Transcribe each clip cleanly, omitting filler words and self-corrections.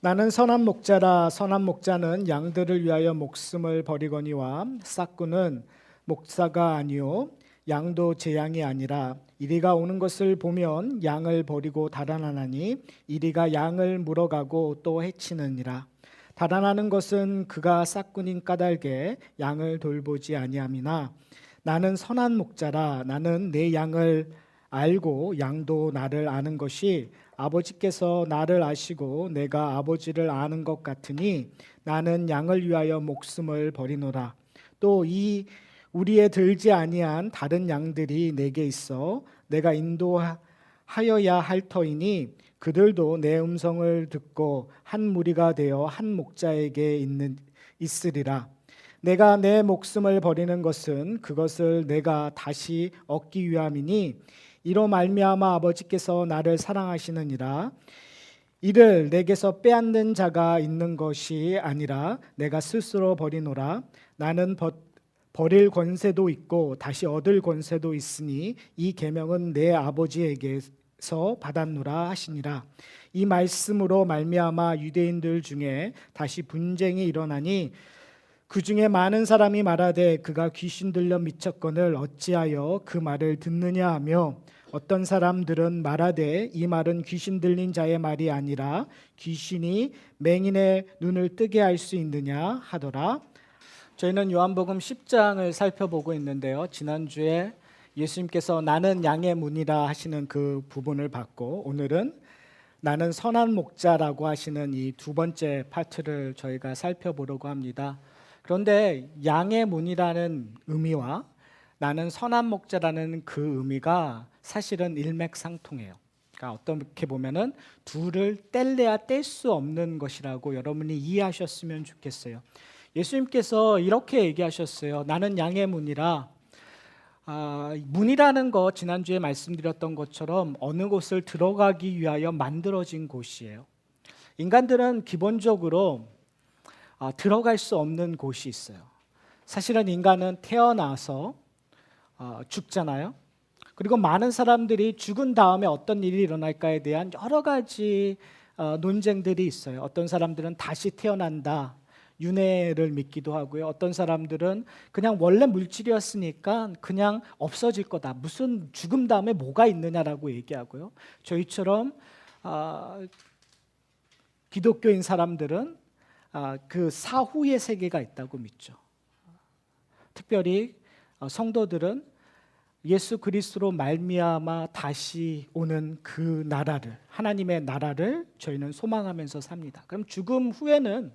나는 선한 목자라. 선한 목자는 양들을 위하여 목숨을 버리거니와 싹구는 목사가 아니요 양도 제 양이 아니라 이리가 오는 것을 보면 양을 버리고 달아나나니 이리가 양을 물어가고 또 해치느니라. 달아나는 것은 그가 싹꾼인 까닭에 양을 돌보지 아니함이나 나는 선한 목자라. 나는 내 양을 알고 양도 나를 아는 것이 아버지께서 나를 아시고 내가 아버지를 아는 것 같으니 나는 양을 위하여 목숨을 버리노라. 또 이 우리에 들지 아니한 다른 양들이 내게 있어 내가 인도하여야 할 터이니 그들도 내 음성을 듣고 한 무리가 되어 한 목자에게 있으리라. 내가 내 목숨을 버리는 것은 그것을 내가 다시 얻기 위함이니 이로 말미암아 아버지께서 나를 사랑하시느니라. 이를 내게서 빼앗는 자가 있는 것이 아니라 내가 스스로 버리노라. 나는 버릴 권세도 있고 다시 얻을 권세도 있으니 이 계명은 내 아버지에게서 받았노라 하시니라. 이 말씀으로 말미암아 유대인들 중에 다시 분쟁이 일어나니 그 중에 많은 사람이 말하되 그가 귀신 들려 미쳤거늘 어찌하여 그 말을 듣느냐 하며 어떤 사람들은 말하되 이 말은 귀신 들린 자의 말이 아니라 귀신이 맹인의 눈을 뜨게 할 수 있느냐 하더라. 저희는 요한복음 10장을 살펴보고 있는데요. 지난주에 예수님께서 나는 양의 문이라 하시는 그 부분을 봤고 오늘은 나는 선한 목자라고 하시는 이 두 번째 파트를 저희가 살펴보려고 합니다. 그런데 양의 문이라는 의미와 나는 선한 목자라는 그 의미가 사실은 일맥상통해요. 그러니까 어떻게 보면은 둘을 뗄래야 뗄 수 없는 것이라고 여러분이 이해하셨으면 좋겠어요. 예수님께서 이렇게 얘기하셨어요. 나는 양의 문이라. 문이라는 거 지난주에 말씀드렸던 것처럼 어느 곳을 들어가기 위하여 만들어진 곳이에요. 인간들은 기본적으로 들어갈 수 없는 곳이 있어요. 사실은 인간은 태어나서 죽잖아요. 그리고 많은 사람들이 죽은 다음에 어떤 일이 일어날까에 대한 여러 가지 논쟁들이 있어요. 어떤 사람들은 다시 태어난다, 윤회를 믿기도 하고요. 어떤 사람들은 그냥 원래 물질이었으니까 그냥 없어질 거다. 무슨 죽음 다음에 뭐가 있느냐라고 얘기하고요. 저희처럼 기독교인 사람들은 그 사후의 세계가 있다고 믿죠. 특별히 성도들은 예수 그리스도로 말미암아 다시 오는 그 나라를, 하나님의 나라를 저희는 소망하면서 삽니다. 그럼 죽음 후에는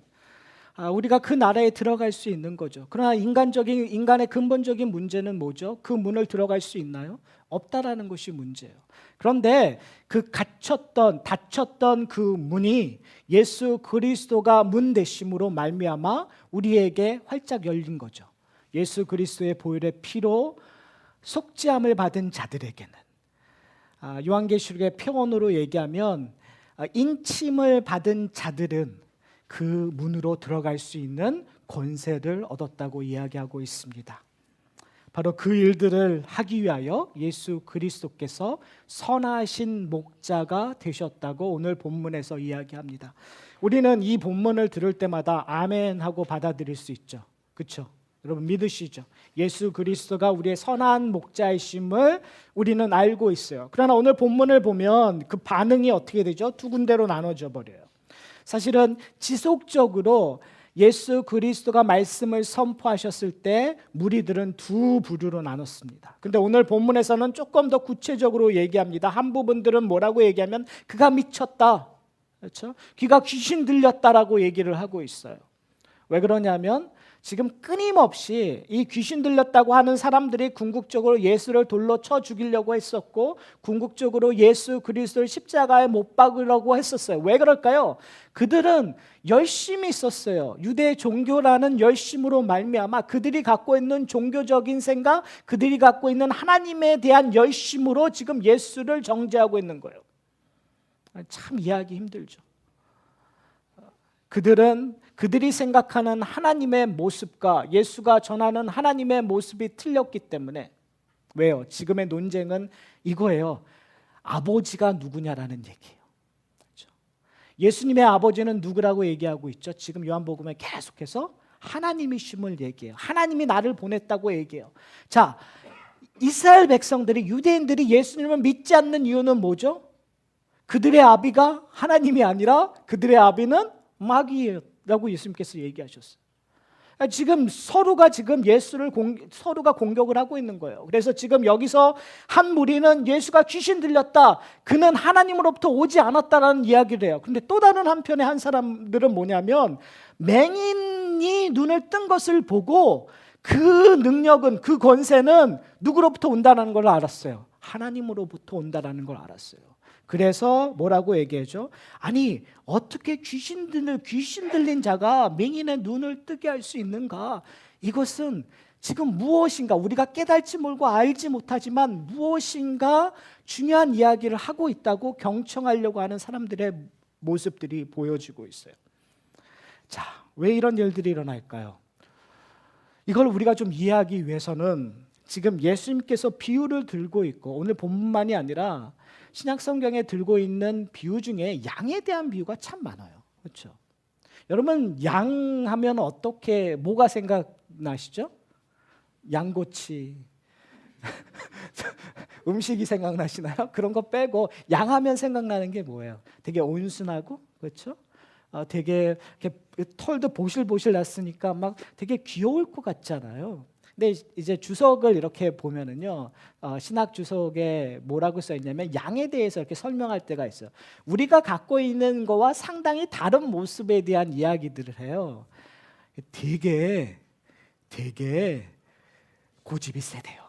우리가 그 나라에 들어갈 수 있는 거죠. 그러나 인간의 근본적인 문제는 뭐죠? 그 문을 들어갈 수 있나요? 없다라는 것이 문제예요. 그런데 그 닫혔던 그 문이 예수 그리스도가 문 되심으로 말미암아 우리에게 활짝 열린 거죠. 예수 그리스도의 보혈의 피로 속죄함을 받은 자들에게는 요한계시록의 표현으로 얘기하면 인침을 받은 자들은 그 문으로 들어갈 수 있는 권세를 얻었다고 이야기하고 있습니다. 바로 그 일들을 하기 위하여 예수 그리스도께서 선하신 목자가 되셨다고 오늘 본문에서 이야기합니다. 우리는 이 본문을 들을 때마다 아멘 하고 받아들일 수 있죠. 그렇죠? 여러분 믿으시죠? 예수 그리스도가 우리의 선한 목자이심을 우리는 알고 있어요. 그러나 오늘 본문을 보면 그 반응이 어떻게 되죠? 두 군데로 나눠져 버려요. 사실은 지속적으로 예수 그리스도가 말씀을 선포하셨을 때 무리들은 두 부류로 나눴습니다. 근데 오늘 본문에서는 조금 더 구체적으로 얘기합니다. 한 부분들은 뭐라고 얘기하면 그가 미쳤다. 그렇죠? 귀가 귀신 들렸다라고 얘기를 하고 있어요. 왜 그러냐면 지금 끊임없이 이 귀신 들렸다고 하는 사람들이 궁극적으로 예수를 돌로 쳐 죽이려고 했었고 궁극적으로 예수 그리스도를 십자가에 못 박으려고 했었어요. 왜 그럴까요? 그들은 열심이 있었어요. 유대 종교라는 열심으로 말미암아 그들이 갖고 있는 종교적인 생각, 그들이 갖고 있는 하나님에 대한 열심으로 지금 예수를 정죄하고 있는 거예요. 참 이해하기 힘들죠. 그들이 생각하는 하나님의 모습과 예수가 전하는 하나님의 모습이 틀렸기 때문에 왜요? 지금의 논쟁은 이거예요. 아버지가 누구냐라는 얘기예요. 그렇죠? 예수님의 아버지는 누구라고 얘기하고 있죠? 지금 요한복음에 계속해서 하나님이심을 얘기해요. 하나님이 나를 보냈다고 얘기해요. 자, 이스라엘 백성들이, 유대인들이 예수님을 믿지 않는 이유는 뭐죠? 그들의 아비가 하나님이 아니라 그들의 아비는 마귀라고 예수님께서 얘기하셨어요. 지금 서로가 서로가 공격을 하고 있는 거예요. 그래서 지금 여기서 한 무리는 예수가 귀신 들렸다, 그는 하나님으로부터 오지 않았다라는 이야기를 해요. 그런데 또 다른 한편의 한 사람들은 뭐냐면, 맹인이 눈을 뜬 것을 보고 그 능력은, 그 권세는 누구로부터 온다는 걸 알았어요. 하나님으로부터 온다는 걸 알았어요. 그래서 뭐라고 얘기하죠? 아니, 어떻게 귀신 들린 자가 맹인의 눈을 뜨게 할 수 있는가? 이것은 지금 무엇인가, 우리가 깨달지 몰고 알지 못하지만 무엇인가 중요한 이야기를 하고 있다고 경청하려고 하는 사람들의 모습들이 보여지고 있어요. 자, 왜 이런 일들이 일어날까요? 이걸 우리가 좀 이해하기 위해서는 지금 예수님께서 비유를 들고 있고, 오늘 본문만이 아니라 신약 성경에 들고 있는 비유 중에 양에 대한 비유가 참 많아요. 그렇죠? 여러분, 양 하면 뭐가 생각나시죠? 양꼬치. 음식이 생각나시나요? 그런 거 빼고 양 하면 생각나는 게 뭐예요? 되게 온순하고, 그렇죠? 되게 이렇게 털도 보실보실 났으니까 막 되게 귀여울 것 같잖아요. 근데 이제 주석을 이렇게 보면은요, 신학 주석에 뭐라고 써 있냐면 양에 대해서 이렇게 설명할 때가 있어요. 우리가 갖고 있는 거와 상당히 다른 모습에 대한 이야기들을 해요. 되게 고집이 세대요.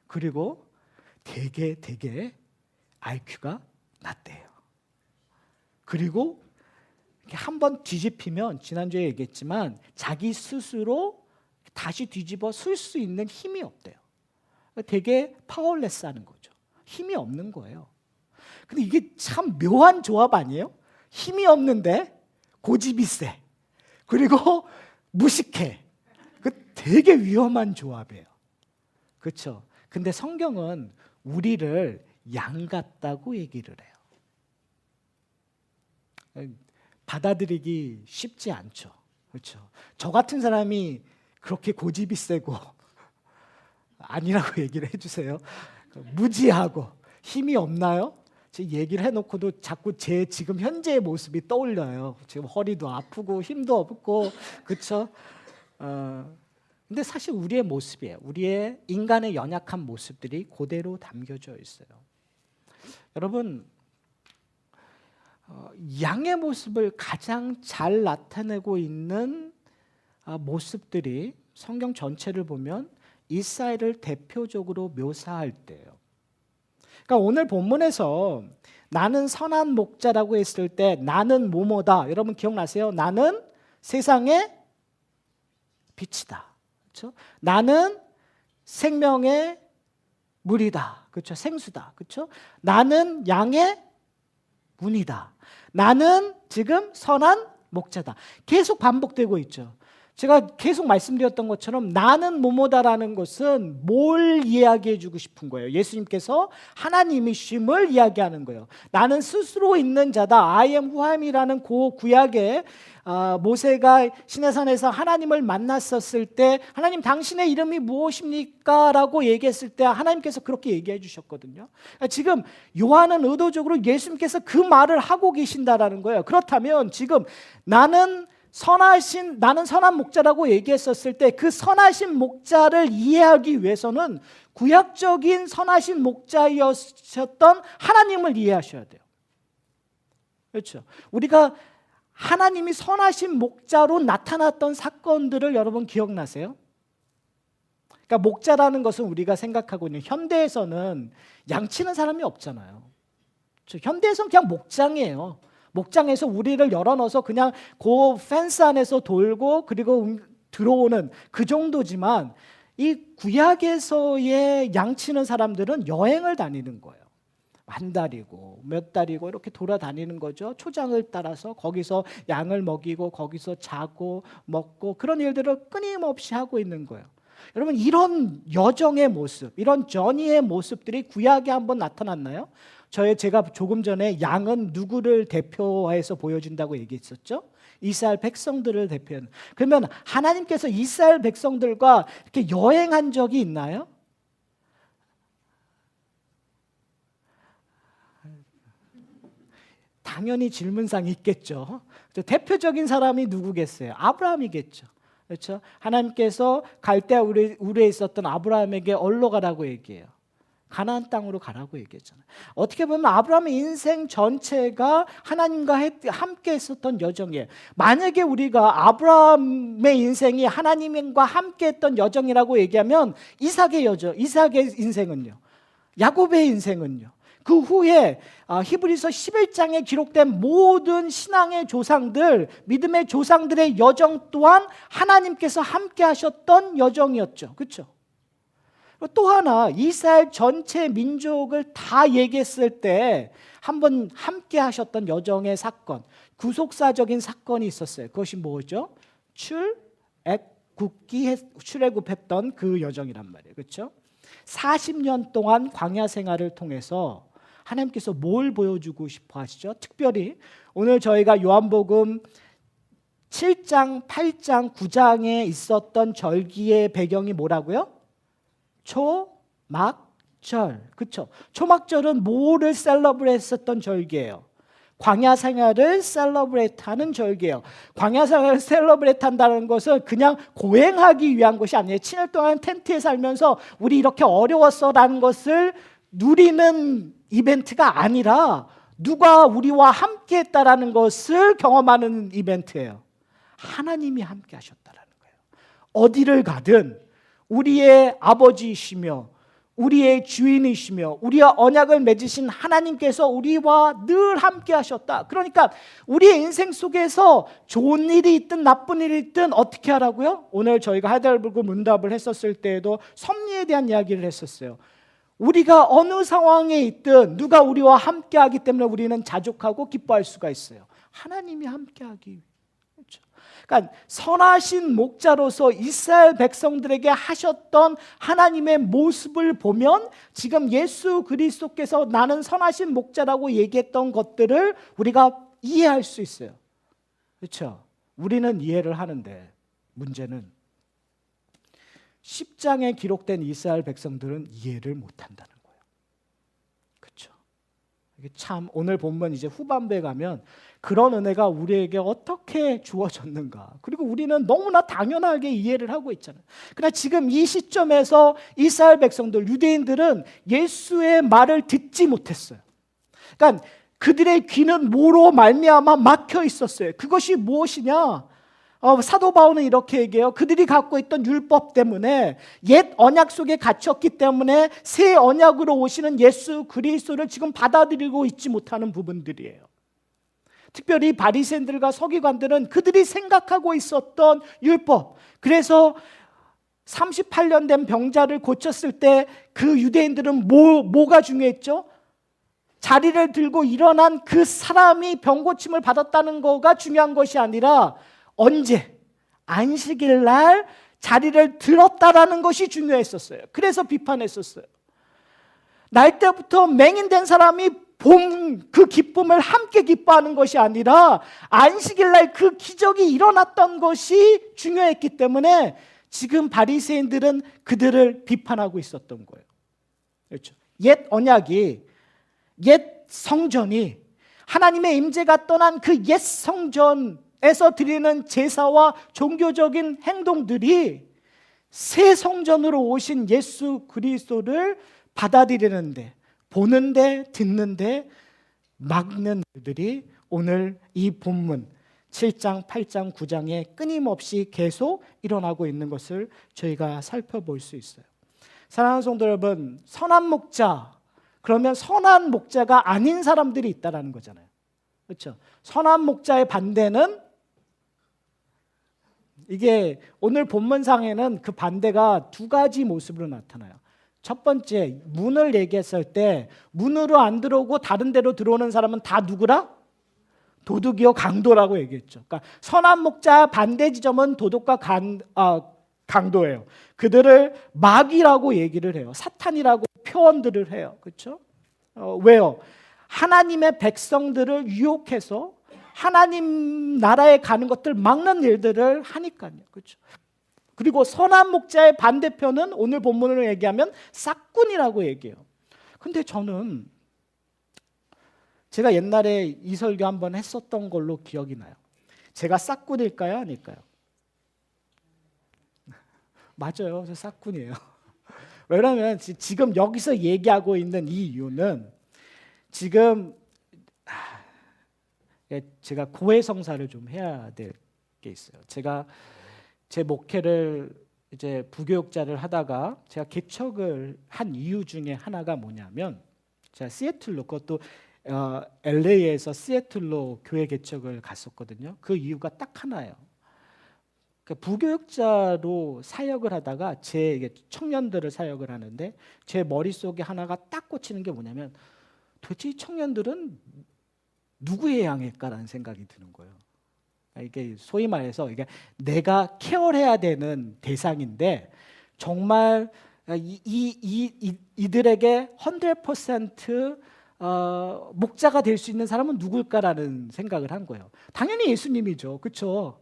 그리고 되게 IQ가 낮대요. 그리고 한번 뒤집히면, 지난주에 얘기했지만 자기 스스로 다시 뒤집어 쓸 수 있는 힘이 없대요. 되게 파워레스하는 거죠. 힘이 없는 거예요. 근데 이게 참 묘한 조합 아니에요? 힘이 없는데 고집이 세, 그리고 무식해. 그 되게 위험한 조합이에요. 그렇죠? 근데 성경은 우리를 양 같다고 얘기를 해요. 받아들이기 쉽지 않죠. 그렇죠? 저 같은 사람이 그렇게 고집이 세고 아니라고 얘기를 해주세요. 무지하고 힘이 없나요? 제 얘기를 해놓고도 자꾸 제 지금 현재의 모습이 떠올려요. 지금 허리도 아프고 힘도 없고, 그렇죠? 근데 사실 우리의 모습이에요. 우리의 인간의 연약한 모습들이 그대로 담겨져 있어요. 여러분, 양의 모습을 가장 잘 나타내고 있는 모습들이 성경 전체를 보면 이스라엘을 대표적으로 묘사할 때예요. 그러니까 오늘 본문에서 나는 선한 목자라고 했을 때 나는 뭐뭐다. 여러분 기억나세요? 나는 세상의 빛이다. 그렇죠? 나는 생명의 물이다. 그렇죠? 생수다. 그렇죠? 나는 양의 문이다. 나는 지금 선한 목자다. 계속 반복되고 있죠. 제가 계속 말씀드렸던 것처럼 나는 뭐뭐다라는 것은 뭘 이야기해 주고 싶은 거예요? 예수님께서 하나님이심을 이야기하는 거예요. 나는 스스로 있는 자다. I am who I am이라는 구약에 모세가 시내산에서 하나님을 만났었을 때 하나님 당신의 이름이 무엇입니까? 라고 얘기했을 때 하나님께서 그렇게 얘기해 주셨거든요. 지금 요한은 의도적으로 예수님께서 그 말을 하고 계신다라는 거예요. 그렇다면 지금 나는 선한 목자라고 얘기했었을 때 그 선하신 목자를 이해하기 위해서는 구약적인 선하신 목자였던 하나님을 이해하셔야 돼요. 그렇죠? 우리가 하나님이 선하신 목자로 나타났던 사건들을 여러분 기억나세요? 그러니까 목자라는 것은 우리가 생각하고 있는 현대에서는 양치는 사람이 없잖아요. 현대에서는 그냥 목장이에요. 목장에서 우리를 열어넣어서 그냥 그 펜스 안에서 돌고 그리고 들어오는 그 정도지만 이 구약에서의 양치는 사람들은 여행을 다니는 거예요. 한 달이고 몇 달이고 이렇게 돌아다니는 거죠. 초장을 따라서 거기서 양을 먹이고 거기서 자고 먹고 그런 일들을 끊임없이 하고 있는 거예요. 여러분, 이런 여정의 모습, 이런 전이의 모습들이 구약에 한번 나타났나요? 제가 조금 전에 양은 누구를 대표해서 보여준다고 얘기했었죠? 이스라엘 백성들을 대표하는. 그러면 하나님께서 이스라엘 백성들과 이렇게 여행한 적이 있나요? 당연히 질문상이 있겠죠. 대표적인 사람이 누구겠어요? 아브라함이겠죠. 그렇죠? 하나님께서 갈대아 우르에 있었던 아브라함에게 얼로 가라고 얘기해요. 가나안 땅으로 가라고 얘기했잖아요. 어떻게 보면 아브라함의 인생 전체가 하나님과 함께 했었던 여정이에요. 만약에 우리가 아브라함의 인생이 하나님과 함께 했던 여정이라고 얘기하면 이삭의 인생은요? 야곱의 인생은요? 그 후에 히브리서 11장에 기록된 모든 신앙의 조상들, 믿음의 조상들의 여정 또한 하나님께서 함께 하셨던 여정이었죠. 그렇죠? 또 하나, 이스라엘 전체 민족을 다 얘기했을 때 한번 함께 하셨던 여정의 사건, 구속사적인 사건이 있었어요. 그것이 뭐죠? 출애굽했던 그 여정이란 말이에요. 그렇죠? 40년 동안 광야 생활을 통해서 하나님께서 뭘 보여주고 싶어 하시죠? 특별히 오늘 저희가 요한복음 7장, 8장, 9장에 있었던 절기의 배경이 뭐라고요? 초막절. 그렇죠? 초막절은 뭐를 셀러브레이트 했었던 절기예요? 광야 생활을 셀러브레이트 하는 절기예요. 광야 생활을 셀러브레이트 한다는 것은 그냥 고행하기 위한 것이 아니에요. 7년 동안 텐트에 살면서 우리 이렇게 어려웠어라는 것을 누리는 이벤트가 아니라 누가 우리와 함께 했다라는 것을 경험하는 이벤트예요. 하나님이 함께 하셨다라는 거예요. 어디를 가든 우리의 아버지이시며 우리의 주인이시며 우리와 언약을 맺으신 하나님께서 우리와 늘 함께 하셨다. 그러니까 우리의 인생 속에서 좋은 일이 있든 나쁜 일이 있든 어떻게 하라고요? 오늘 저희가 하이델베르크 문답을 했었을 때에도 섭리에 대한 이야기를 했었어요. 우리가 어느 상황에 있든 누가 우리와 함께하기 때문에 우리는 자족하고 기뻐할 수가 있어요. 하나님이 함께하기 위해. 그렇죠? 그러니까 선하신 목자로서 이스라엘 백성들에게 하셨던 하나님의 모습을 보면 지금 예수 그리스도께서 나는 선하신 목자라고 얘기했던 것들을 우리가 이해할 수 있어요. 그렇죠? 우리는 이해를 하는데 문제는 10장에 기록된 이스라엘 백성들은 이해를 못한다는 거예요. 그렇죠? 이게 참 오늘 본문 이제 후반부에 가면 그런 은혜가 우리에게 어떻게 주어졌는가. 그리고 우리는 너무나 당연하게 이해를 하고 있잖아요. 그러나 지금 이 시점에서 이스라엘 백성들, 유대인들은 예수의 말을 듣지 못했어요. 그러니까 그들의 귀는 뭐로 말미암아 막혀 있었어요. 그것이 무엇이냐? 사도 바울은 이렇게 얘기해요. 그들이 갖고 있던 율법 때문에 옛 언약 속에 갇혔기 때문에 새 언약으로 오시는 예수 그리스도를 지금 받아들이고 있지 못하는 부분들이에요. 특별히 바리새인들과 서기관들은 그들이 생각하고 있었던 율법, 그래서 38년 된 병자를 고쳤을 때 그 유대인들은 뭐가 중요했죠? 자리를 들고 일어난 그 사람이 병 고침을 받았다는 거가 중요한 것이 아니라 언제? 안식일 날 자리를 들었다라는 것이 중요했었어요. 그래서 비판했었어요. 날 때부터 맹인된 사람이 본 그 기쁨을 함께 기뻐하는 것이 아니라 안식일 날 그 기적이 일어났던 것이 중요했기 때문에 지금 바리새인들은 그들을 비판하고 있었던 거예요. 그렇죠? 옛 언약이, 옛 성전이, 하나님의 임재가 떠난 그 옛 성전에서 드리는 제사와 종교적인 행동들이 새 성전으로 오신 예수 그리스도를 받아들이는데, 보는데, 듣는데 막는 일들이 오늘 이 본문 7장, 8장, 9장에 끊임없이 계속 일어나고 있는 것을 저희가 살펴볼 수 있어요. 사랑하는 성도 여러분, 선한 목자, 그러면 선한 목자가 아닌 사람들이 있다는 거잖아요. 그렇죠? 선한 목자의 반대는, 이게 오늘 본문상에는 그 반대가 두 가지 모습으로 나타나요. 첫 번째, 문을 얘기했을 때 문으로 안 들어오고 다른 데로 들어오는 사람은 다 누구라? 도둑이요 강도라고 얘기했죠. 그러니까 선한 목자 반대 지점은 도둑과 강도예요. 그들을 마귀라고 얘기를 해요. 사탄이라고 표현들을 해요. 그렇죠? 왜요? 하나님의 백성들을 유혹해서 하나님 나라에 가는 것들 막는 일들을 하니까요. 그렇죠? 그리고 선한 목자의 반대편은 오늘 본문으로 얘기하면 싹군이라고 얘기해요. 근데 저는 제가 옛날에 이 설교 한번 했었던 걸로 기억이 나요. 제가 싹군일까요? 아닐까요? 맞아요. 저 싹군이에요. 왜냐하면 지금 여기서 얘기하고 있는 이 이유는 지금 제가 고해성사를 좀 해야 될 게 있어요. 제가 제 목회를 이제 부교육자를 하다가 제가 개척을 한 이유 중에 하나가 뭐냐면 제가 시애틀로 그것도 LA에서 시애틀로 교회 개척을 갔었거든요. 그 이유가 딱 하나예요. 부교육자로 사역을 하다가 제 청년들을 사역을 하는데 제 머릿속에 하나가 딱 꽂히는 게 뭐냐면 도대체 이 청년들은 누구에 향할까라는 생각이 드는 거예요. 이게 소위 말해서 이게 내가 케어해야 되는 대상인데 정말 이들에게 100% 목자가 될 수 있는 사람은 누굴까라는 생각을 한 거예요. 당연히 예수님이죠. 그렇죠?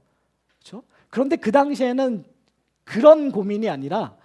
그렇죠? 그런데 그 당시에는 그런 고민이 아니라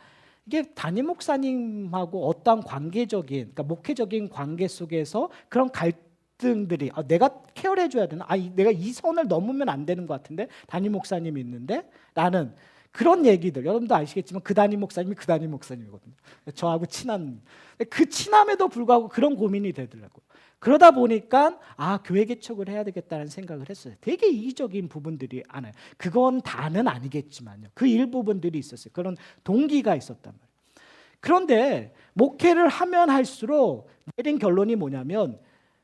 이게 담임 목사님하고 어떠한 관계적인, 그러니까 목회적인 관계 속에서 그런 갈등들이 내가 케어를 해줘야 되나? 내가 이 선을 넘으면 안 되는 것 같은데 담임 목사님이 있는데 라는 그런 얘기들 여러분도 아시겠지만 그 담임 목사님이 그 담임 목사님이거든요. 저하고 친한 그 친함에도 불구하고 그런 고민이 되더라고요. 그러다 보니까 교회 개척을 해야 되겠다는 생각을 했어요. 되게 이기적인 부분들이 많아요. 그건 다는 아니겠지만요. 그 일부분들이 있었어요. 그런 동기가 있었단 말이에요. 그런데 목회를 하면 할수록 내린 결론이 뭐냐면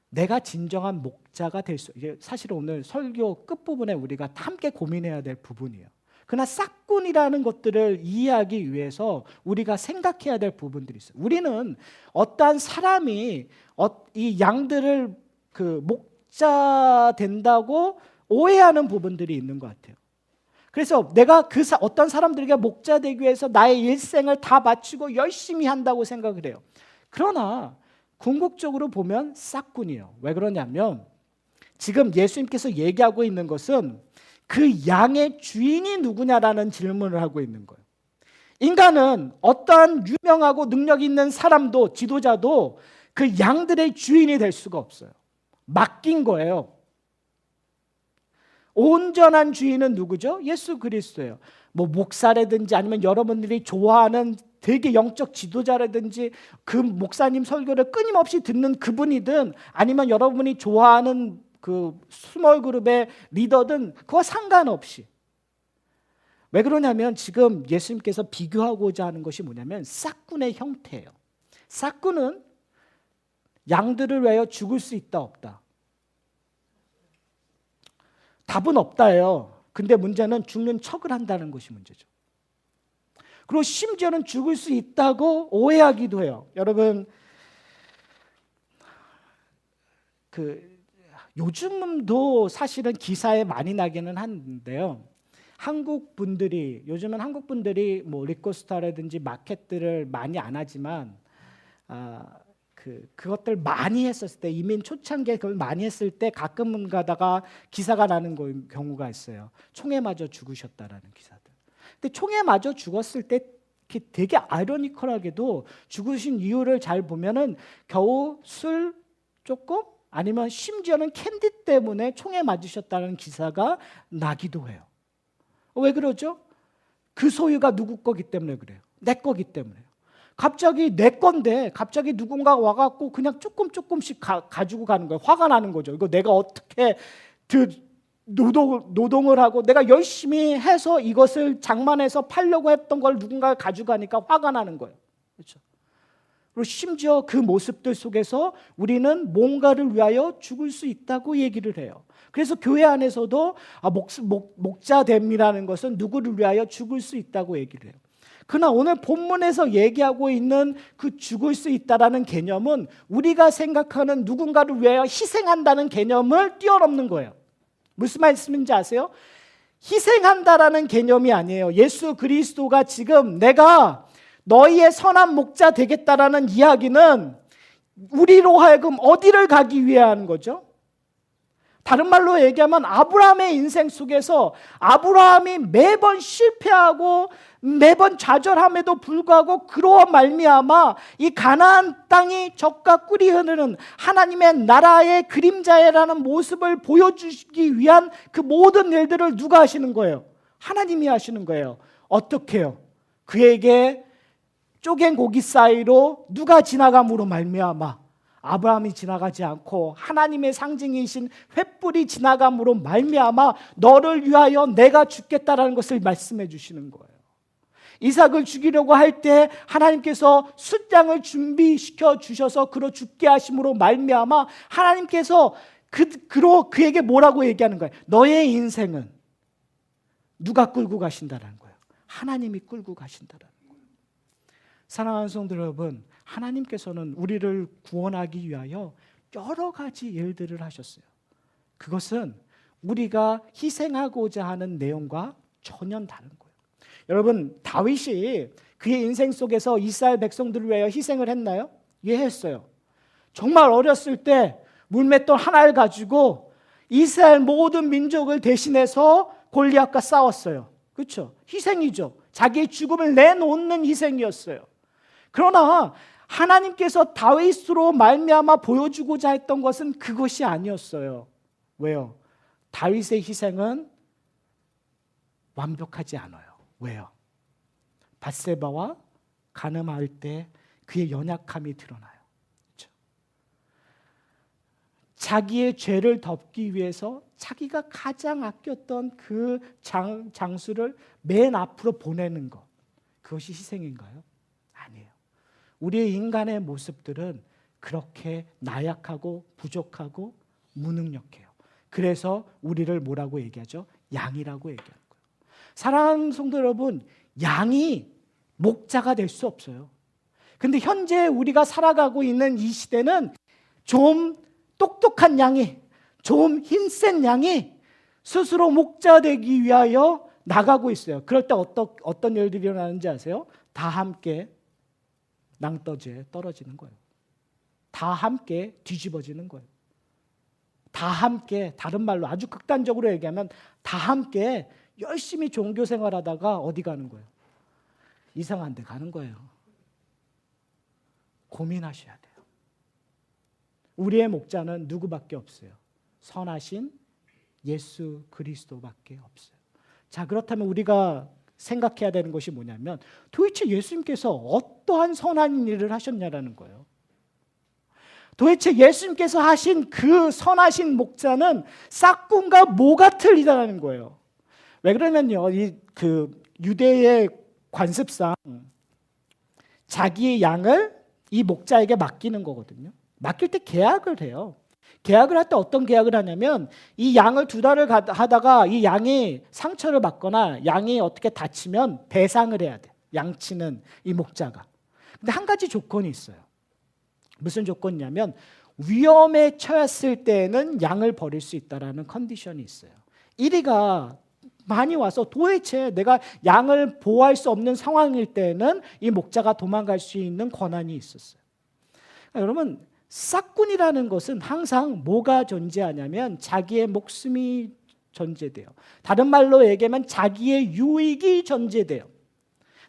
내가 진정한 목자가 될 수, 이게 사실 오늘 설교 끝부분에 우리가 함께 고민해야 될 부분이에요. 그러나 싹군이라는 것들을 이해하기 위해서 우리가 생각해야 될 부분들이 있어요. 우리는 어떠한 사람이 이 양들을 목자 된다고 오해하는 부분들이 있는 것 같아요. 그래서 내가 어떤 사람들에게 목자 되기 위해서 나의 일생을 다 바치고 열심히 한다고 생각을 해요. 그러나 궁극적으로 보면 싹군이에요. 왜 그러냐면 지금 예수님께서 얘기하고 있는 것은 그 양의 주인이 누구냐라는 질문을 하고 있는 거예요. 인간은 어떠한 유명하고 능력 있는 사람도 지도자도 그 양들의 주인이 될 수가 없어요. 맡긴 거예요. 온전한 주인은 누구죠? 예수 그리스도예요. 목사라든지 아니면 여러분들이 좋아하는 되게 영적 지도자라든지 그 목사님 설교를 끊임없이 듣는 그분이든 아니면 여러분이 좋아하는 그 스몰 그룹의 리더든 그와 상관없이 왜 그러냐면 지금 예수님께서 비교하고자 하는 것이 뭐냐면 싹군의 형태예요. 싹군은 양들을 위하여 죽을 수 있다 없다? 답은 없다예요. 근데 문제는 죽는 척을 한다는 것이 문제죠. 그리고 심지어는 죽을 수 있다고 오해하기도 해요. 여러분 요즘도 사실은 기사에 많이 나기는 하는데요. 요즘은 한국 분들이 리코스타라든지 마켓들을 많이 안 하지만 그것들 많이 했었을 때 이민 초창기에 그걸 많이 했을 때 가끔 가다가 기사가 나는 경우가 있어요. 총에 맞아 죽으셨다라는 기사들. 근데 총에 맞아 죽었을 때 되게 아이러니컬하게도 죽으신 이유를 잘 보면은 겨우 술 조금 아니면 심지어는 캔디 때문에 총에 맞으셨다는 기사가 나기도 해요. 왜 그러죠? 그 소유가 누구 거기 때문에 그래요. 내 거기 때문에요. 갑자기 내 건데 갑자기 누군가 와갖고 그냥 조금씩 가지고 가는 거예요. 화가 나는 거죠. 이거 내가 어떻게 노동을 하고 내가 열심히 해서 이것을 장만해서 팔려고 했던 걸 누군가가 가져가니까 화가 나는 거예요. 그렇죠? 그리고 심지어 그 모습들 속에서 우리는 뭔가를 위하여 죽을 수 있다고 얘기를 해요. 그래서 교회 안에서도 목자됨이라는 것은 누구를 위하여 죽을 수 있다고 얘기를 해요. 그러나 오늘 본문에서 얘기하고 있는 그 죽을 수 있다라는 개념은 우리가 생각하는 누군가를 위하여 희생한다는 개념을 뛰어넘는 거예요. 무슨 말씀인지 아세요? 희생한다라는 개념이 아니에요. 예수 그리스도가 지금 내가 너희의 선한 목자 되겠다라는 이야기는 우리로 하여금 어디를 가기 위한 거죠? 다른 말로 얘기하면 아브라함의 인생 속에서 아브라함이 매번 실패하고 매번 좌절함에도 불구하고 그로 말미암아 이 가나안 땅이 젖과 꿀이 흐르는 하나님의 나라의 그림자라는 모습을 보여주기 위한 그 모든 일들을 누가 하시는 거예요? 하나님이 하시는 거예요. 어떻게 해요? 그에게 쪼갠 고기 사이로 누가 지나감으로 말미암아 아브라함이 지나가지 않고 하나님의 상징이신 횃불이 지나감으로 말미암아 너를 위하여 내가 죽겠다라는 것을 말씀해 주시는 거예요. 이삭을 죽이려고 할 때 하나님께서 숫양을 준비시켜 주셔서 그로 죽게 하심으로 말미암아 하나님께서 그에게 뭐라고 얘기하는 거예요? 너의 인생은 누가 끌고 가신다라는 거예요. 하나님이 끌고 가신다라는 거예요. 사랑하는 성도 여러분, 하나님께서는 우리를 구원하기 위하여 여러 가지 일들을 하셨어요. 그것은 우리가 희생하고자 하는 내용과 전혀 다른 거예요. 여러분, 다윗이 그의 인생 속에서 이스라엘 백성들을 위하여 희생을 했나요? 예, 했어요. 정말 어렸을 때 물맷돌 하나를 가지고 이스라엘 모든 민족을 대신해서 골리앗과 싸웠어요. 그렇죠? 희생이죠. 자기의 죽음을 내놓는 희생이었어요. 그러나 하나님께서 다윗으로 말미암아 보여주고자 했던 것은 그것이 아니었어요. 왜요? 다윗의 희생은 완벽하지 않아요. 왜요? 밧세바와 간음할 때 그의 연약함이 드러나요. 그렇죠? 자기의 죄를 덮기 위해서 자기가 가장 아꼈던 그 장수를 맨 앞으로 보내는 것, 그것이 희생인가요? 아니에요. 우리의 인간의 모습들은 그렇게 나약하고 부족하고 무능력해요. 그래서 우리를 뭐라고 얘기하죠? 양이라고 얘기하는 거예요. 사랑하는 성도 여러분, 양이 목자가 될 수 없어요. 근데 현재 우리가 살아가고 있는 이 시대는 좀 똑똑한 양이, 좀 힘센 양이 스스로 목자 되기 위하여 나가고 있어요. 그럴 때 어떤 일들이 일어나는지 아세요? 다 함께 낭떠지에 떨어지는 거예요. 다 함께 뒤집어지는 거예요. 다 함께, 다른 말로 아주 극단적으로 얘기하면 다 함께 열심히 종교 생활하다가 어디 가는 거예요? 이상한 데 가는 거예요. 고민하셔야 돼요. 우리의 목자는 누구밖에 없어요? 선하신 예수 그리스도밖에 없어요. 자, 그렇다면 우리가 생각해야 되는 것이 뭐냐면 도대체 예수님께서 어떠한 선한 일을 하셨냐라는 거예요. 도대체 예수님께서 하신 그 선하신 목자는 싹군과 뭐가 틀리다는 거예요. 왜 그러면요, 그 유대의 관습상 자기의 양을 이 목자에게 맡기는 거거든요. 맡길 때 계약을 해요. 계약을 할 때 어떤 계약을 하냐면 이 양을 2달을 하다가 이 양이 상처를 받거나 양이 어떻게 다치면 배상을 해야 돼. 양치는 이 목자가. 근데 한 가지 조건이 있어요. 무슨 조건이냐면 위험에 처했을 때에는 양을 버릴 수 있다라는 컨디션이 있어요. 이리가 많이 와서 도대체 내가 양을 보호할 수 없는 상황일 때는 이 목자가 도망갈 수 있는 권한이 있었어요. 그러니까 여러분, 싹군이라는 것은 항상 뭐가 존재하냐면 자기의 목숨이 존재돼요. 다른 말로 얘기하면 자기의 유익이 존재돼요.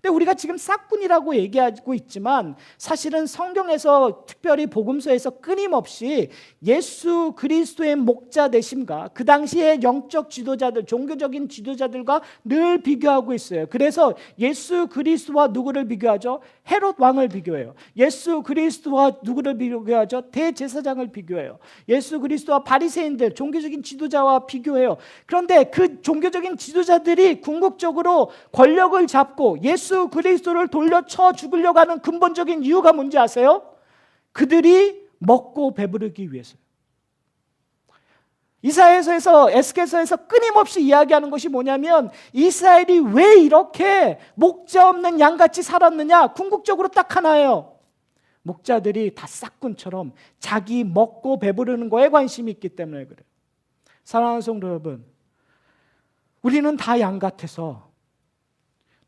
근데 우리가 지금 싹군이라고 얘기하고 있지만 사실은 성경에서 특별히 복음서에서 끊임없이 예수 그리스도의 목자 되심과 그 당시의 영적 지도자들, 종교적인 지도자들과 늘 비교하고 있어요. 그래서 예수 그리스도와 누구를 비교하죠? 헤롯 왕을 비교해요. 예수 그리스도와 누구를 비교하죠? 대제사장을 비교해요. 예수 그리스도와 바리새인들, 종교적인 지도자와 비교해요. 그런데 그 종교적인 지도자들이 궁극적으로 권력을 잡고 예수 그리스도를 돌려쳐 죽으려고 하는 근본적인 이유가 뭔지 아세요? 그들이 먹고 배부르기 위해서요. 이사야서에서, 에스겔서에서 끊임없이 이야기하는 것이 뭐냐면 이스라엘이 왜 이렇게 목자 없는 양같이 살았느냐? 궁극적으로 딱 하나예요. 목자들이 다 싹군처럼 자기 먹고 배부르는 거에 관심이 있기 때문에 그래요. 사랑하는 성도 여러분, 우리는 다 양 같아서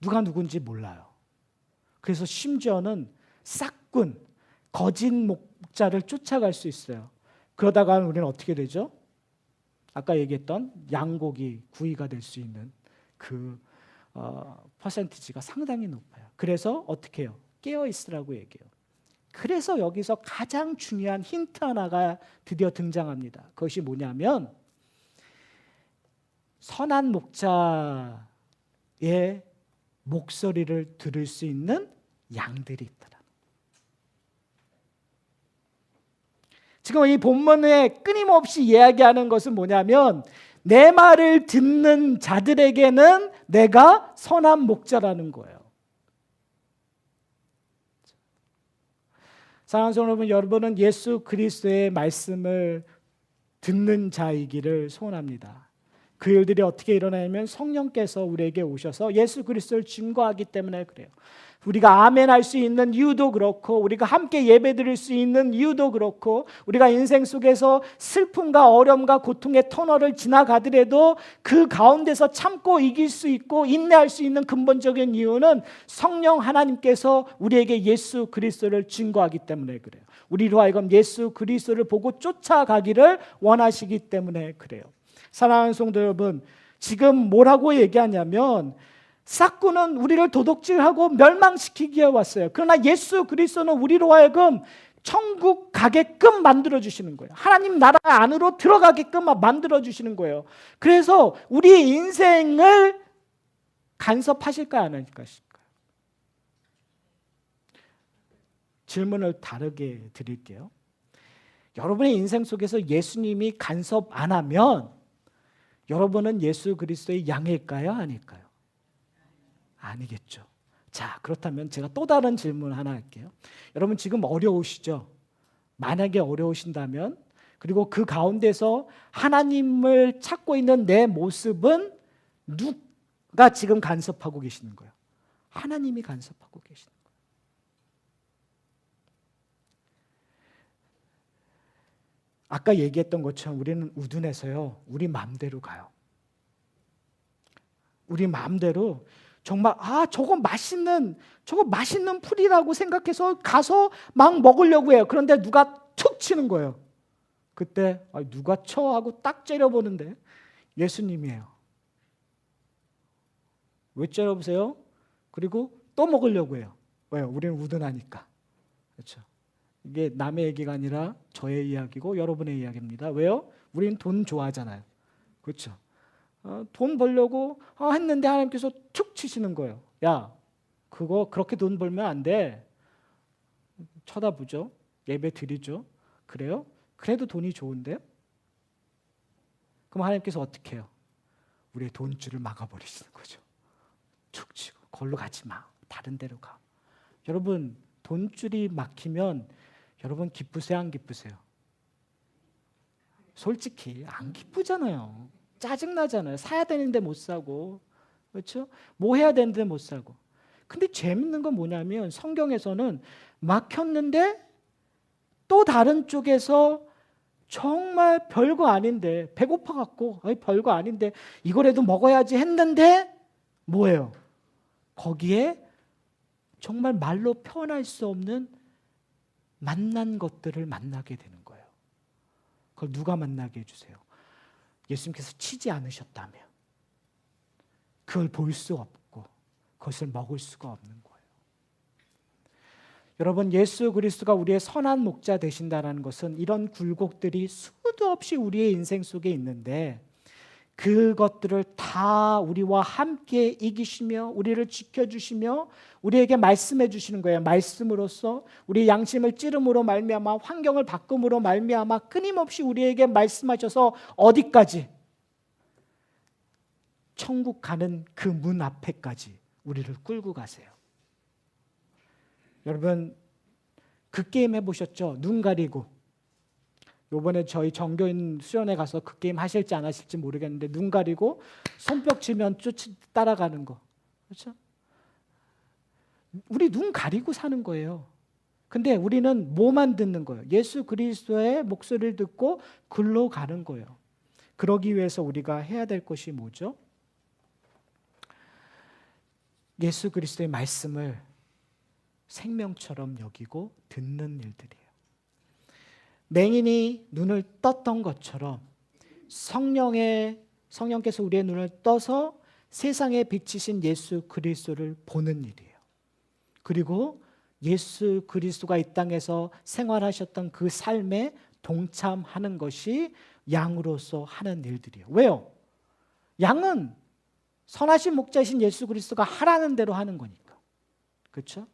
누가 누군지 몰라요. 그래서 심지어는 싹군, 거짓 목자를 쫓아갈 수 있어요. 그러다가 우리는 어떻게 되죠? 아까 얘기했던 양고기 구이가 될 수 있는 그 퍼센티지가 상당히 높아요. 그래서 어떻게 해요? 깨어 있으라고 얘기해요. 그래서 여기서 가장 중요한 힌트 하나가 드디어 등장합니다. 그것이 뭐냐면 선한 목자의 목소리를 들을 수 있는 양들이 있더라. 지금 이 본문에 끊임없이 이야기하는 것은 뭐냐면 내 말을 듣는 자들에게는 내가 선한 목자라는 거예요. 사랑하는 성도 여러분, 여러분은 예수 그리스도의 말씀을 듣는 자이기를 소원합니다. 그 일들이 어떻게 일어나냐면 성령께서 우리에게 오셔서 예수 그리스도를 증거하기 때문에 그래요. 우리가 아멘할 수 있는 이유도 그렇고, 우리가 함께 예배드릴 수 있는 이유도 그렇고, 우리가 인생 속에서 슬픔과 어려움과 고통의 터널을 지나가더라도 그 가운데서 참고 이길 수 있고 인내할 수 있는 근본적인 이유는 성령 하나님께서 우리에게 예수 그리스도를 증거하기 때문에 그래요. 우리로 하여금 예수 그리스도를 보고 쫓아가기를 원하시기 때문에 그래요. 사랑하는 성도 여러분, 지금 뭐라고 얘기하냐면 싹군은 우리를 도둑질하고 멸망시키기 위해 왔어요. 그러나 예수 그리스도는 우리로 하여금 천국 가게끔 만들어주시는 거예요. 하나님 나라 안으로 들어가게끔 만들어주시는 거예요. 그래서 우리 인생을 간섭하실까요? 안 하실까요? 질문을 다르게 드릴게요. 여러분의 인생 속에서 예수님이 간섭 안 하면 여러분은 예수 그리스도의 양일까요? 아닐까요? 아니겠죠. 자, 그렇다면 제가 또 다른 질문 하나 할게요. 여러분 지금 어려우시죠? 만약에 어려우신다면, 그리고 그 가운데서 하나님을 찾고 있는 내 모습은 누가 지금 간섭하고 계시는 거예요? 하나님이 간섭하고 계시는 거예요. 아까 얘기했던 것처럼 우리는 우둔해서요, 우리 마음대로 가요. 우리 마음대로 정말 저거 맛있는 풀이라고 생각해서 가서 막 먹으려고 해요. 그런데 누가 툭 치는 거예요. 그때 누가 쳐 하고 딱 째려보는데 예수님이에요. 왜 째려보세요? 그리고 또 먹으려고 해요. 왜요? 우리는 우둔하니까. 그렇죠? 이게 남의 얘기가 아니라 저의 이야기고 여러분의 이야기입니다. 왜요? 우리는 돈 좋아하잖아요. 그렇죠? 돈 벌려고 했는데 하나님께서 툭 치시는 거예요. 야, 그거 그렇게 돈 벌면 안 돼. 쳐다보죠. 예배 드리죠. 그래요? 그래도 돈이 좋은데요? 그럼 하나님께서 어떻게 해요? 우리의 돈줄을 막아버리시는 거죠. 툭 치고 걸로 가지 마. 다른 데로 가. 여러분 돈줄이 막히면 여러분 기쁘세요? 안 기쁘세요? 솔직히 안 기쁘잖아요. 짜증나잖아요. 사야 되는데 못 사고, 그렇죠? 뭐 해야 되는데 못 사고. 근데 재밌는 건 뭐냐면 성경에서는 막혔는데 또 다른 쪽에서 정말 별거 아닌데 배고파갖고 별거 아닌데 이거라도 먹어야지 했는데 뭐예요? 거기에 정말 말로 표현할 수 없는 만난 것들을 만나게 되는 거예요. 그걸 누가 만나게 해주세요? 예수님께서 치지 않으셨다면 그걸 볼 수 없고 그것을 먹을 수가 없는 거예요. 여러분 예수 그리스도가 우리의 선한 목자 되신다는 것은 이런 굴곡들이 수도 없이 우리의 인생 속에 있는데 그것들을 다 우리와 함께 이기시며 우리를 지켜주시며 우리에게 말씀해 주시는 거예요. 말씀으로써 우리의 양심을 찌름으로 말미암아 환경을 바꿈으로 말미암아 끊임없이 우리에게 말씀하셔서 어디까지? 천국 가는 그 문 앞에까지 우리를 끌고 가세요. 여러분 그 게임 해보셨죠? 눈 가리고. 요번에 저희 전교인 수련회 가서 그 게임 하실지 안 하실지 모르겠는데 눈 가리고 손뼉 치면 따라가는 거. 그렇죠? 우리 눈 가리고 사는 거예요. 근데 우리는 뭐만 듣는 거예요? 예수 그리스도의 목소리를 듣고 글로 가는 거예요. 그러기 위해서 우리가 해야 될 것이 뭐죠? 예수 그리스도의 말씀을 생명처럼 여기고 듣는 일들이에요. 맹인이 눈을 떴던 것처럼 성령께서 우리의 눈을 떠서 세상에 비치신 예수 그리스도를 보는 일이에요. 그리고 예수 그리스도가 이 땅에서 생활하셨던 그 삶에 동참하는 것이 양으로서 하는 일들이에요. 왜요? 양은 선하신 목자이신 예수 그리스도가 하라는 대로 하는 거니까. 그렇죠?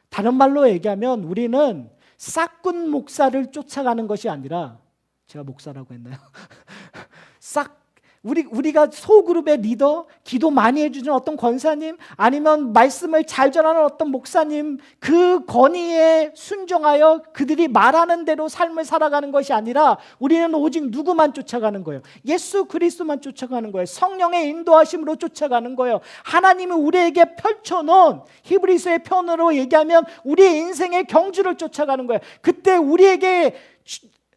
다른 말로 얘기하면 우리는 싹군 목사를 쫓아가는 것이 아니라, 제가 목사라고 했나요? 우리가 소그룹의 리더, 기도 많이 해주는 어떤 권사님, 아니면 말씀을 잘 전하는 어떤 목사님, 그 권위에 순종하여 그들이 말하는 대로 삶을 살아가는 것이 아니라 우리는 오직 누구만 쫓아가는 거예요? 예수 그리스도만 쫓아가는 거예요. 성령의 인도하심으로 쫓아가는 거예요. 하나님이 우리에게 펼쳐놓은, 히브리서의 표현으로 얘기하면 우리의 인생의 경주를 쫓아가는 거예요. 그때 우리에게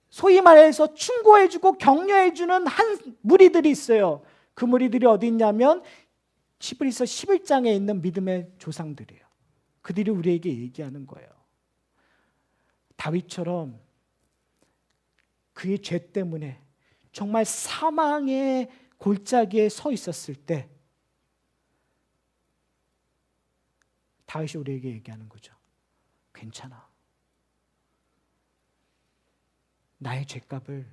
소위 말해서 충고해주고 격려해주는 한 무리들이 있어요. 그 무리들이 어디 있냐면 히브리서 11장에 있는 믿음의 조상들이에요. 그들이 우리에게 얘기하는 거예요. 다윗처럼 그의 죄 때문에 정말 사망의 골짜기에 서 있었을 때 다윗이 우리에게 얘기하는 거죠. 괜찮아. 나의 죄값을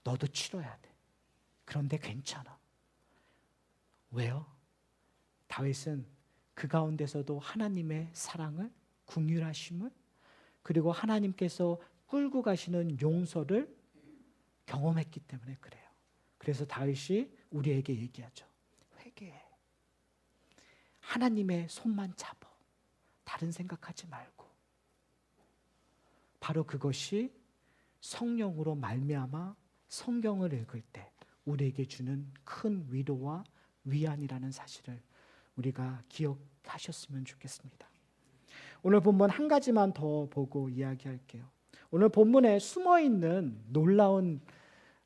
너도 치러야 돼. 그런데 괜찮아. 왜요? 다윗은 그 가운데서도 하나님의 사랑을, 긍휼하심을, 그리고 하나님께서 끌고 가시는 용서를 경험했기 때문에 그래요. 그래서 다윗이 우리에게 얘기하죠. 회개해. 하나님의 손만 잡아. 다른 생각하지 말고. 바로 그것이 성령으로 말미암아 성경을 읽을 때 우리에게 주는 큰 위로와 위안이라는 사실을 우리가 기억하셨으면 좋겠습니다. 오늘 본문 한 가지만 더 보고 이야기할게요. 오늘 본문에 숨어있는 놀라운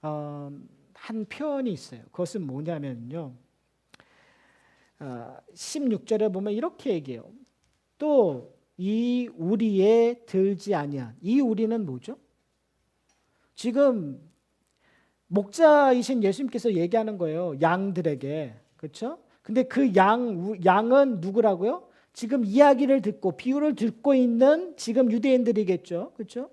한 표현이 있어요. 그것은 뭐냐면요, 16절에 보면 이렇게 얘기해요. 또 이 우리에 들지 아니한, 이 우리는 뭐죠? 지금 목자이신 예수님께서 얘기하는 거예요. 양들에게. 그렇죠? 근데 그 양은 누구라고요? 지금 이야기를 듣고 비유를 듣고 있는 지금 유대인들이겠죠. 그렇죠?